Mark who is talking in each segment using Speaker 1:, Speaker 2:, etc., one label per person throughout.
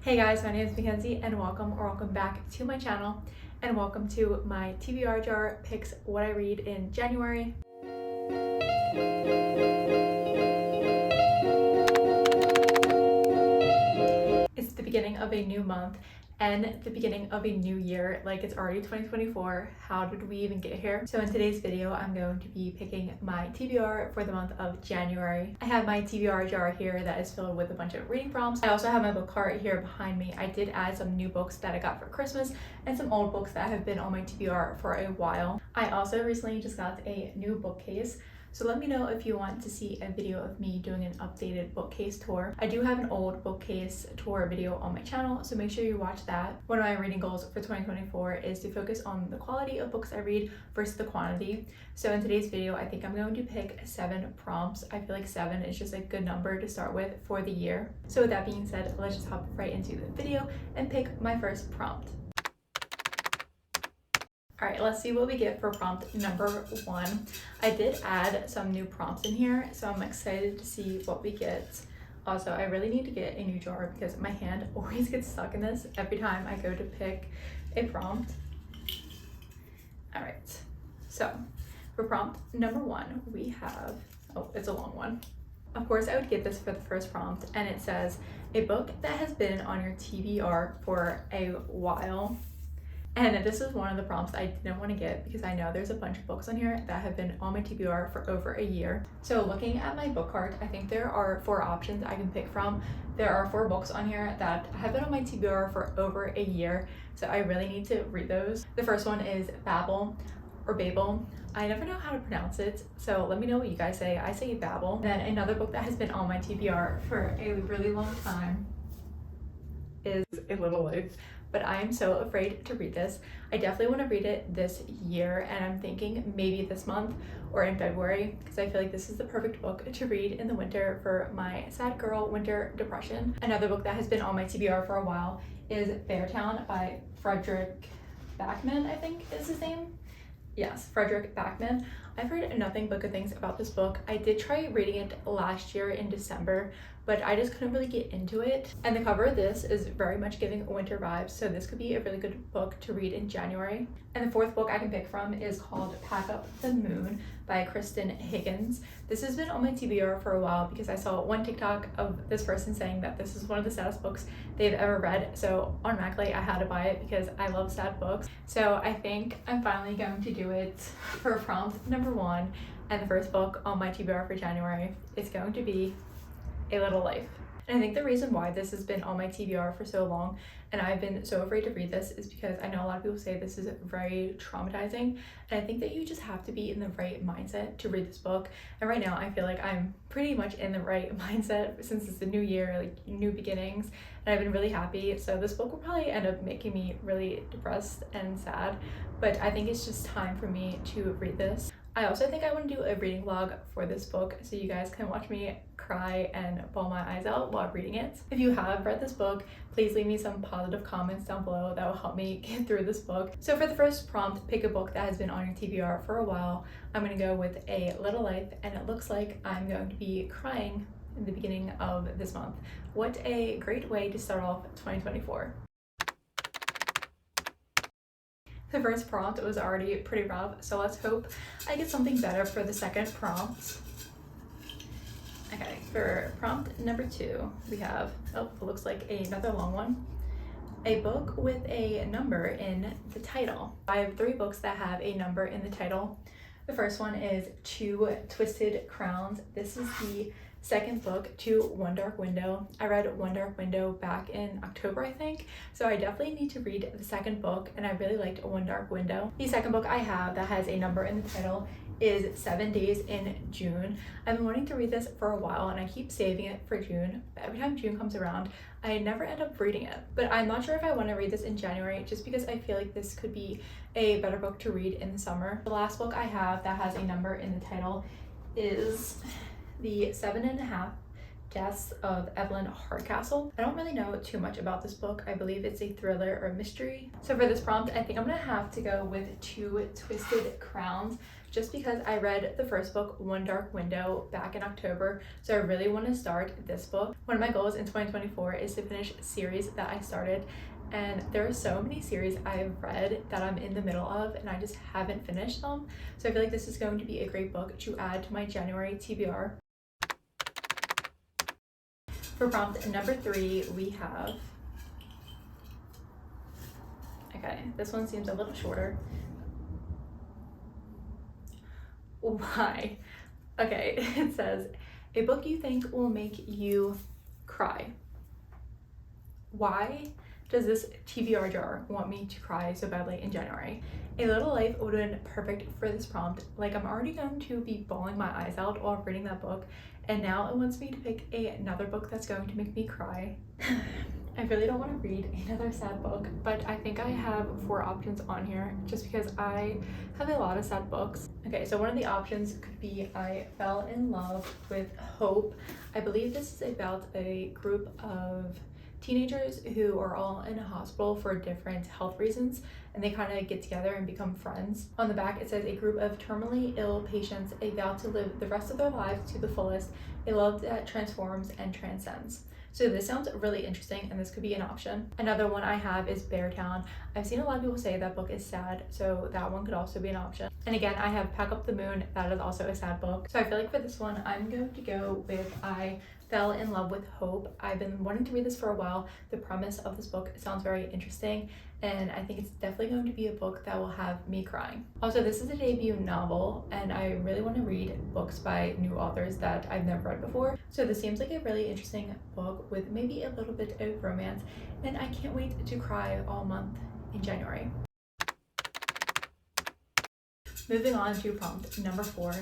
Speaker 1: Hey guys, my name is Mackenzie and welcome back to my channel and welcome to my TBR jar picks what I read in January. It's the beginning of a new month and the beginning of a new year. Like, it's already 2024. How did we even get here? So in today's video, I'm going to be picking my TBR for the month of January. I have my TBR jar here that is filled with a bunch of reading prompts. I also have my book cart here behind me. I did add some new books that I got for Christmas and some old books that have been on my TBR for a while. I also recently just got a new bookcase. So let me know if you want to see a video of me doing an updated bookcase tour. I do have an old bookcase tour video on my channel, so make sure you watch that. One of my reading goals for 2024 is to focus on the quality of books I read versus the quantity. So in today's video, I think I'm going to pick 7 prompts. I feel like 7 is just a good number to start with for the year. So with that being said, let's just hop right into the video and pick my first prompt. All right, let's see what we get for prompt number 1. I did add some new prompts in here, so I'm excited to see what we get. Also, I really need to get a new jar because my hand always gets stuck in this every time I go to pick a prompt. All right, so for prompt number 1, we have, oh, it's a long one. Of course, I would get this for the first prompt, and it says, a book that has been on your TBR for a while. And this is one of the prompts I didn't want to get because I know there's a bunch of books on here that have been on my TBR for over a year. So looking at my book cart, I think there are 4 options I can pick from. There are 4 books on here that have been on my TBR for over a year, so I really need to read those. The first one is Babel or Babel. I never know how to pronounce it, so let me know what you guys say. I say Babel. Then another book that has been on my TBR for a really long time is A Little Life. But I'm so afraid to read this. I definitely want to read it this year, and I'm thinking maybe this month or in February, because I feel like this is the perfect book to read in the winter for my sad girl winter depression. Another book that has been on my TBR for a while is Beartown by Frederick Backman, I think is his name. Yes, Frederick Backman. I've heard nothing but good things about this book. I did try reading it last year in December, but I just couldn't really get into it. And the cover of this is very much giving winter vibes, so this could be a really good book to read in January. And the 4th book I can pick from is called Pack Up the Moon by Kristen Higgins. This has been on my TBR for a while because I saw one TikTok of this person saying that this is one of the saddest books they've ever read. So automatically I had to buy it because I love sad books. So I think I'm finally going to do it for prompt number 1. And the first book on my TBR for January is going to be A Little Life. And I think the reason why this has been on my TBR for so long and I've been so afraid to read this is because I know a lot of people say this is very traumatizing, and I think that you just have to be in the right mindset to read this book. And right now I feel like I'm pretty much in the right mindset since it's a new year, like new beginnings, and I've been really happy. So this book will probably end up making me really depressed and sad, but I think it's just time for me to read this. I also think I want to do a reading vlog for this book so you guys can watch me cry and bawl my eyes out while reading it. If you have read this book, please leave me some positive comments down below that will help me get through this book. So for the first prompt, pick a book that has been on your TBR for a while. I'm going to go with A Little Life, and it looks like I'm going to be crying in the beginning of this month. What a great way to start off 2024. The first prompt was already pretty rough, so let's hope I get something better for the second prompt. Okay, for prompt number 2, we have, oh, it looks like another long one. A book with a number in the title. I have 3 books that have a number in the title. The first one is Two Twisted Crowns. This is the second book to One Dark Window. I read One Dark Window back in October, I think, so I definitely need to read the second book, and I really liked One Dark Window. The second book I have that has a number in the title is 7 Days in June. I've been wanting to read this for a while and I keep saving it for June, but every time June comes around I never end up reading it. But I'm not sure if I want to read this in January just because I feel like this could be a better book to read in the summer. The last book I have that has a number in the title is the 7.5 Deaths of Evelyn Hardcastle. I don't really know too much about this book. I believe it's a thriller or mystery. So for this prompt, I think I'm gonna have to go with Two Twisted Crowns, just because I read the first book, One Dark Window, back in October. So I really want to start this book. One of my goals in 2024 is to finish series that I started. And there are so many series I've read that I'm in the middle of and I just haven't finished them. So I feel like this is going to be a great book to add to my January TBR. For prompt number 3, we have, okay, this one seems a little shorter. Why? Okay, it says, a book you think will make you cry. Why does this TBR jar want me to cry so badly in January? A Little Life would have been perfect for this prompt. Like, I'm already going to be bawling my eyes out while reading that book, and now it wants me to pick another book that's going to make me cry. I really don't want to read another sad book, but I think I have 4 options on here just because I have a lot of sad books. Okay, so one of the options could be I Fell in Love with Hope. I believe this is about a group of teenagers who are all in a hospital for different health reasons, and they kind of get together and become friends. On the back it says, a group of terminally ill patients, a vow to live the rest of their lives to the fullest, a love that transforms and transcends. So this sounds really interesting, and this could be an option. Another one I have is Beartown. I've seen a lot of people say that book is sad, so that one could also be an option. And again, I have Pack Up the Moon. That is also a sad book. So I feel like for this one, I'm going to go with I Fell in Love with Hope. I've been wanting to read this for a while. The premise of this book sounds very interesting, and I think it's definitely going to be a book that will have me crying. Also, this is a debut novel, and I really want to read books by new authors that I've never read before. So this seems like a really interesting book with maybe a little bit of romance, and I can't wait to cry all month in January. Moving on to prompt number 4.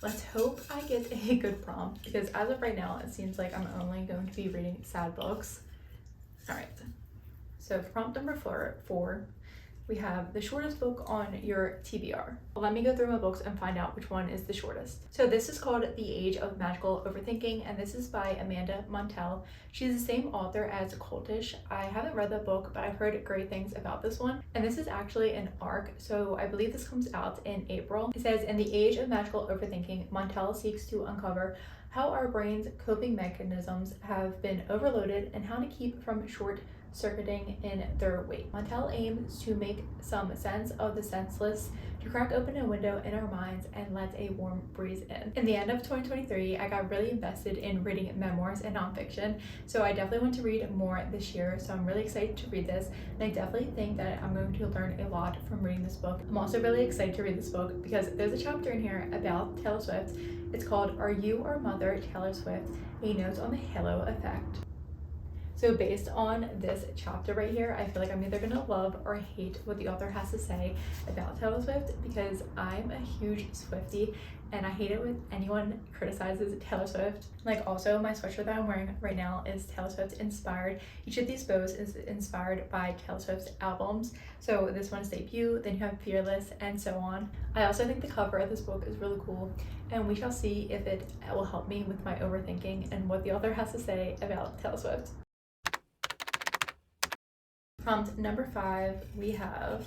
Speaker 1: Let's hope I get a good prompt, because as of right now, it seems like I'm only going to be reading sad books. All right. So for prompt number 4, we have the shortest book on your TBR. Let me go through my books and find out which one is the shortest. So this is called The Age of Magical Overthinking, and this is by Amanda Montell. She's the same author as Cultish. I haven't read that book, but I've heard great things about this one. And this is actually an arc, so I believe this comes out in April. It says, in The Age of Magical Overthinking, Montell seeks to uncover how our brain's coping mechanisms have been overloaded and how to keep from short-circuiting in their wake. Montell aims to make some sense of the senseless, to crack open a window in our minds and let a warm breeze in. In the end of 2023, I got really invested in reading memoirs and nonfiction, so I definitely want to read more this year, so I'm really excited to read this, and I definitely think that I'm going to learn a lot from reading this book. I'm also really excited to read this book because there's a chapter in here about Taylor Swift. It's called Are You Our Mother, Taylor Swift? A Note on the Halo Effect. So based on this chapter right here, I feel like I'm either gonna love or hate what the author has to say about Taylor Swift, because I'm a huge Swiftie and I hate it when anyone criticizes Taylor Swift. Like, also my sweatshirt that I'm wearing right now is Taylor Swift inspired. Each of these bows is inspired by Taylor Swift's albums. So this one's Debut, then you have Fearless, and so on. I also think the cover of this book is really cool, and we shall see if it will help me with my overthinking and what the author has to say about Taylor Swift. Prompt number 5, we have,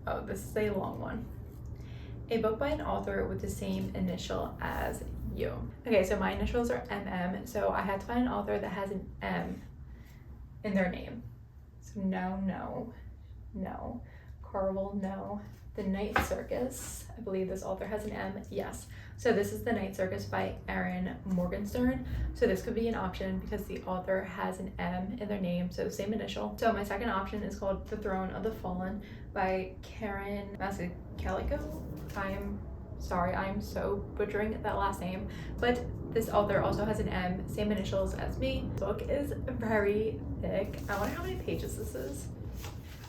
Speaker 1: oh, this is a long one. A book by an author with the same initial as you. Okay, so my initials are MM, so I had to find an author that has an M in their name. So no. Carvel, no. The Night Circus, I believe this author has an M, yes. So this is The Night Circus by Erin Morgenstern. So this could be an option because the author has an M in their name, so same initial. So my second option is called The Throne of the Fallen by Karen Masicalico. I am sorry, I'm so butchering that last name, but this author also has an M, same initials as me. The book is very thick. I wonder how many pages this is.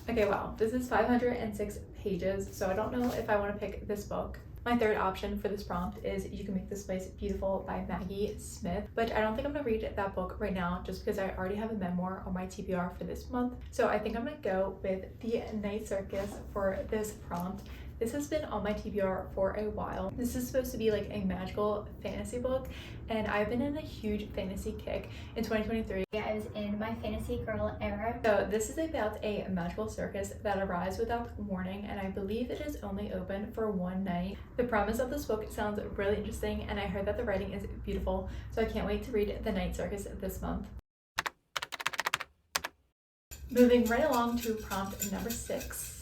Speaker 1: Okay, wow, this is 506 pages, so I don't know if I want to pick this book. My third option for this prompt is You Can Make This Place Beautiful by Maggie Smith, but I don't think I'm going to read that book right now just because I already have a memoir on my TBR for this month. So I think I'm going to go with The Night Circus for this prompt. This has been on my TBR for a while. This is supposed to be like a magical fantasy book, and I've been in a huge fantasy kick in 2023.
Speaker 2: I was in my fantasy girl era.
Speaker 1: So this is about a magical circus that arrives without warning, and I believe it is only open for one night. The premise of this book sounds really interesting, and I heard that the writing is beautiful, so I can't wait to read The Night Circus this month. Moving right along to prompt number 6.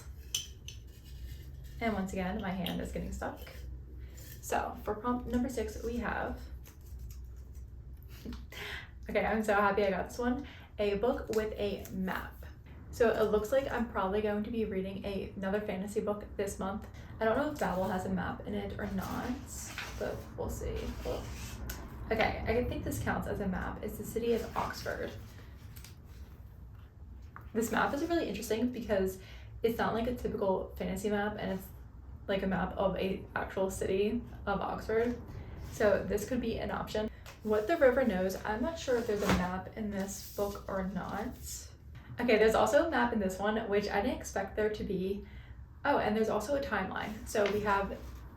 Speaker 1: And once again, my hand is getting stuck. So for prompt number 6, we have, okay, I'm so happy I got this one, a book with a map. So it looks like I'm probably going to be reading another fantasy book this month. I don't know if Babel has a map in it or not, but we'll see. Okay, I think this counts as a map. It's the city of Oxford. This map is really interesting because it's not like a typical fantasy map, and it's like a map of a actual city of Oxford. So this could be an option. What the River Knows, I'm not sure if there's a map in this book or not. Okay, there's also a map in this one, which I didn't expect there to be. Oh, and there's also a timeline. So we have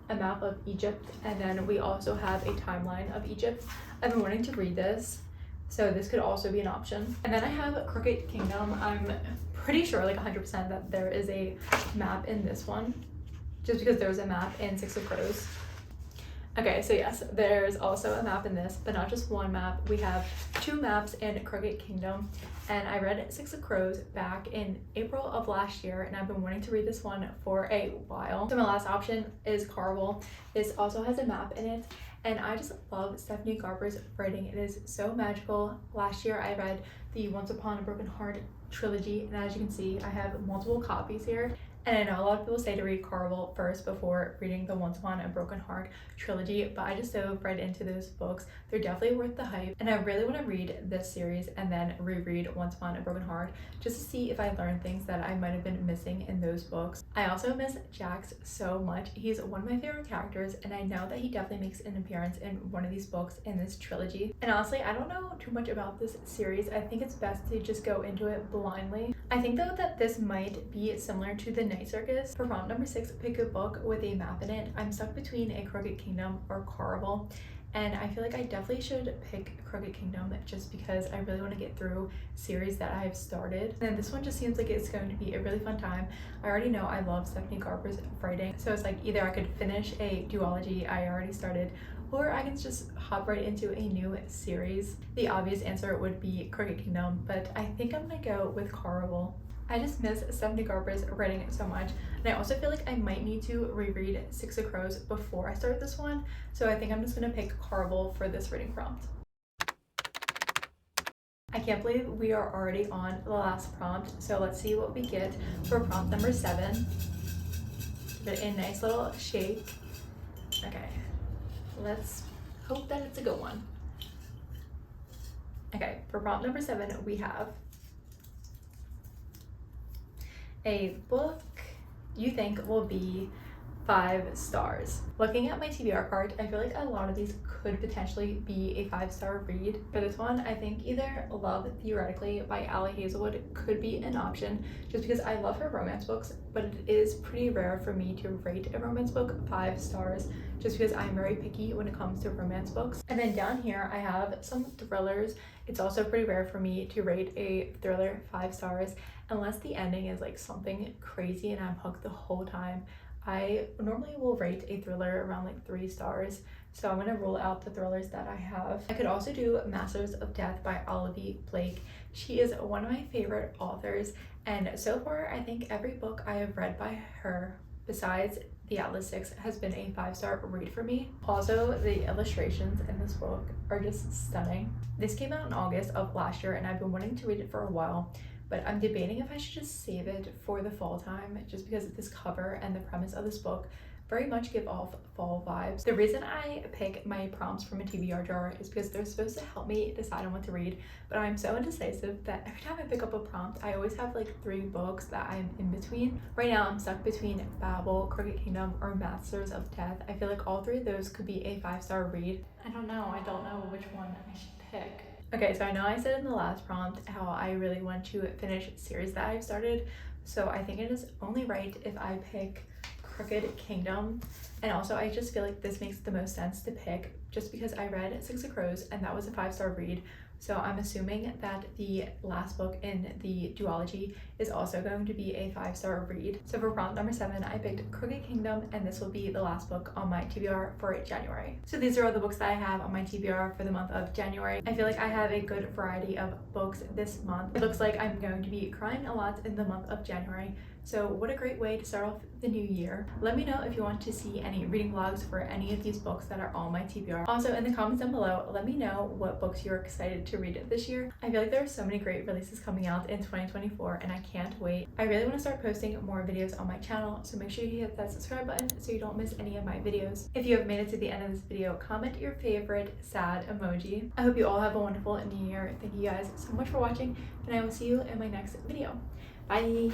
Speaker 1: a map of Egypt, and then we also have a timeline of Egypt. I've been wanting to read this, so this could also be an option. And then I have Crooked Kingdom. I'm pretty sure, like 100%, that there is a map in this one, just because there's a map in Six of Crows. Okay, so yes, there's also a map in this, but not just one map. We have 2 maps in Crooked Kingdom, and I read Six of Crows back in April of last year, and I've been wanting to read this one for a while. So my last option is Carvel. This also has a map in it, and I just love Stephanie Garber's writing. It is so magical. Last year I read the Once Upon a Broken Heart trilogy, and as you can see, I have multiple copies here. And I know a lot of people say to read Carvel first before reading the Once Upon a Broken Heart trilogy, but I just dove right into those books. They're definitely worth the hype, and I really want to read this series and then reread Once Upon a Broken Heart just to see if I learned things that I might have been missing in those books. I also miss Jax so much. He's one of my favorite characters, and I know that he definitely makes an appearance in one of these books in this trilogy. And honestly, I don't know too much about this series. I think it's best to just go into it blindly. I think though that this might be similar to The Night Circus. For prompt number 6, pick a book with a map in it. I'm stuck between A Crooked Kingdom or Carvel, and I feel like I definitely should pick Crooked Kingdom just because I really want to get through series that I've started. And this one just seems like it's going to be a really fun time. I already know I love Stephanie Garber's writing, so it's like either I could finish a duology I already started, or I can just hop right into a new series. The obvious answer would be Crooked Kingdom, but I think I'm gonna go with Carvel. I just miss Stephanie Garber's writing so much, and I also feel like I might need to reread Six of Crows before I start this one, so I think I'm just gonna pick Carvel for this reading prompt. I can't believe we are already on the last prompt, so let's see what we get for prompt number 7. Give it a nice little shake. Okay, let's hope that it's a good one. Okay, for prompt number 7, we have a book you think will be 5 stars. Looking at my TBR card, I feel like a lot of these could potentially be a 5-star read. For this one, I think either Love Theoretically by Ali Hazelwood could be an option, just because I love her romance books, but it is pretty rare for me to rate a romance book 5 stars, just because I'm very picky when it comes to romance books. And then down here, I have some thrillers. It's also pretty rare for me to rate a thriller 5 stars, unless the ending is like something crazy and I'm hooked the whole time. I normally will rate a thriller around like 3 stars, so I'm gonna rule out the thrillers that I have. I could also do Masters of Death by Olivia Blake. She is one of my favorite authors, and so far I think every book I have read by her, besides The Atlas 6, has been a 5-star read for me. Also, the illustrations in this book are just stunning. This came out in August of last year, and I've been wanting to read it for a while, but I'm debating if I should just save it for the fall time, just because this cover and the premise of this book very much give off fall vibes. The reason I pick my prompts from a TBR jar is because they're supposed to help me decide on what to read, but I'm so indecisive that every time I pick up a prompt, I always have like 3 books that I'm in between. Right now, I'm stuck between Babel, Crooked Kingdom, or Masters of Death. I feel like all 3 of those could be a 5-star read. I don't know which one I should pick. Okay, so I know I said in the last prompt how I really want to finish series that I've started, so I think it is only right if I pick Crooked Kingdom. And also I just feel like this makes the most sense to pick just because I read Six of Crows and that was a 5-star read. So I'm assuming that the last book in the duology is also going to be a 5-star read. So for prompt number 7, I picked Crooked Kingdom, and this will be the last book on my TBR for January. So these are all the books that I have on my TBR for the month of January. I feel like I have a good variety of books this month. It looks like I'm going to be crying a lot in the month of January. So what a great way to start off the new year. Let me know if you want to see any reading vlogs for any of these books that are on my TBR. Also in the comments down below, let me know what books you're excited to read this year. I feel like there are so many great releases coming out in 2024 and I can't wait. I really want to start posting more videos on my channel, so make sure you hit that subscribe button so you don't miss any of my videos. If you have made it to the end of this video, comment your favorite sad emoji. I hope you all have a wonderful new year. Thank you guys so much for watching, and I will see you in my next video. Bye!